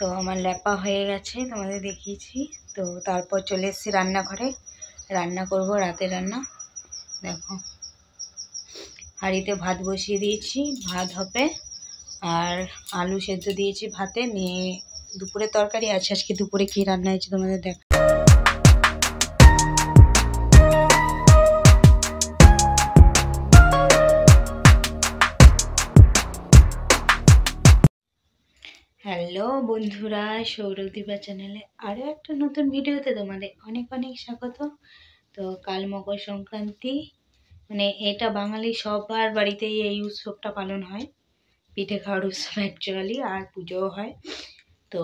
তো আমার ল্যাপা হয়ে গেছে, তোমাদের দেখিয়েছি। তো তারপর চলে এসেছি রান্নাঘরে, রান্না করব রাতের রান্না। দেখো হাঁড়িতে ভাত বসিয়ে দিয়েছি, ভাত হবে, আর আলু সেদ্ধ দিয়েছি ভাতে। নিয়ে দুপুরে তরকারি আছে, আজকে দুপুরে কী রান্না হয়েছে তোমাদের দেখ। হ্যালো বন্ধুরা, সৌরদীপা চ্যানেলে আরও একটা নতুন ভিডিওতে তোমাদের অনেক অনেক স্বাগত। তো কাল মকর সংক্রান্তি, মানে এটা বাঙালি সবার বাড়িতেই এই উৎসবটা পালন হয়, পিঠে খাওয়ার উৎসব অ্যাকচুয়ালি, আর পুজোও হয়। তো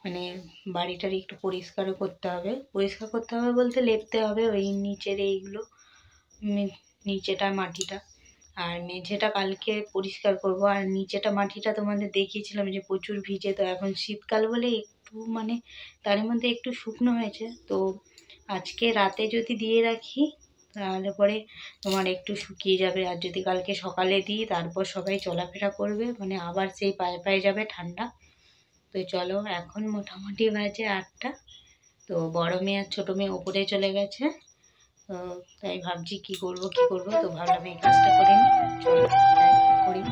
মানে বাড়িটার একটু পরিষ্কারও করতে হবে, পরিষ্কার করতে হবে বলতে লেপতে হবে ওই নিচের এইগুলো, নিচেটা মাটিটা, আর মেঝেটা কালকে পরিষ্কার করব। আর নিচেটা মাটিটা তোমাদের দেখিয়েছিলাম যে প্রচুর ভিজে, তো এখন শীতকাল বলে একটু মানে তার মধ্যে একটু শুকনো হয়েছে। তো আজকে রাতে যদি দিয়ে রাখি তাহলে পরে তোমার একটু শুকিয়ে যাবে, আর যদি কালকে সকালে দিই তারপর সবাই চলাফেরা করবে, মানে আবার সেই পায়ে পায়ে যাবে ঠান্ডা। তো চলো, এখন মোটামুটি বাজে 8টা। তো বড় মেয়ে আর ছোটো মেয়ে ওপরে চলে গেছে, তো তাই ভাবছি কি করব, তো ভাবলাম এই কাজটা করে নিই। চলো তাই করি।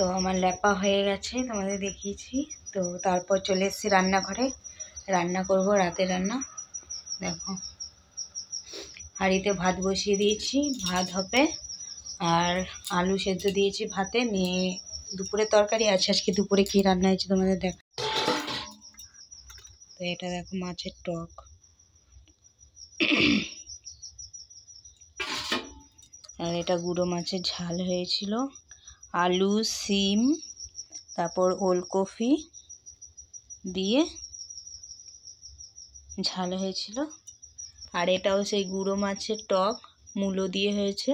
তো আমার ল্যাপা হয়ে গেছে, তোমাদের দেখিয়েছি। তো তারপর চলে এসেছি রান্নাঘরে, রান্না করব রাতের রান্না। দেখো হাঁড়িতে ভাত বসিয়ে দিয়েছি, ভাত হবে। আর আলু সেদ্ধ দিয়েছি ভাতে। নিয়ে দুপুরে তরকারি আছে, আজকে দুপুরে কী রান্না হয়েছে তোমাদের দেখ। তো এটা দেখো মাছের টক, আর এটা গুঁড়ো মাছের ঝাল হয়েছিল। আলু, সিম, তারপর ওলকপি দিয়ে ঝাল হয়েছিল। আর এটাও সেই গুঁড়ো মাছের টক, মূলো দিয়ে হয়েছে।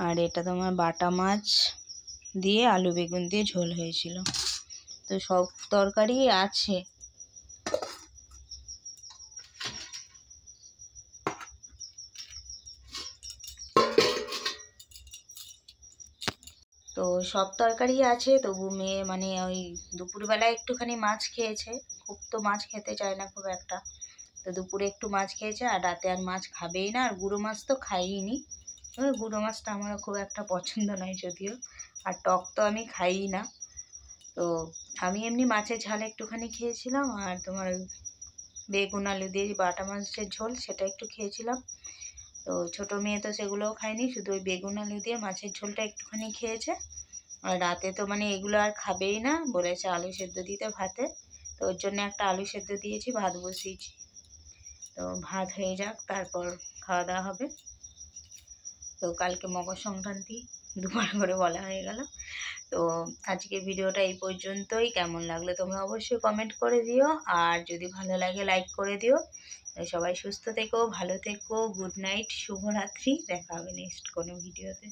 আর এটা তোমার বাটা মাছ দিয়ে আলু বেগুন দিয়ে ঝোল হয়েছিল। তো সব তরকারি আছে। তো সব তরকারি আছে, তবু মেয়ে মানে ওই দুপুরবেলায় একটুখানি মাছ খেয়েছে, খুব তো মাছ খেতে চায় না খুব একটা। তো দুপুরে একটু মাছ খেয়েছে, আর রাতে আর মাছ খাবেই না। আর গুঁড়ো মাছ তো খাইনি, ওই গুঁড়ো মাছটা আমারও খুব একটা পছন্দ নয় যদিও। আর টক তো আমি খাইই না। তো আমি এমনি মাছের ঝাল একটুখানি খেয়েছিলাম, আর তোমার বেগুন আলু দিয়ে বাটা মাছের ঝোল সেটা একটু খেয়েছিলাম। তো ছোটো মেয়ে তো সেগুলোও খায়নি, শুধু ওই বেগুন আলু দিয়ে মাছের ঝোলটা একটুখানি খেয়েছে। আর রাতে তো মানে এগুলো আর খাবেই না, বলেছে আলু সেদ্ধ দিতে ভাতে। তো ওর জন্য একটা আলু সেদ্ধ দিয়েছি, ভাত বসিয়েছি। তো ভাত হয়ে যাক, তারপর খাওয়া দাওয়া হবে। তো কালকে মকর সংক্রান্তি, দুবার করে বলা হয়ে গেল। তো আজকে ভিডিওটা এই পর্যন্তই। কেমন লাগলো তোমরা অবশ্যই কমেন্ট করে দিও, আর যদি ভালো লাগে লাইক করে দিও। সবাই সুস্থ থেকো, ভালো থেকো, গুড নাইট, শুভরাত্রি। দেখা হবে নেক্সট কোনো ভিডিওতে।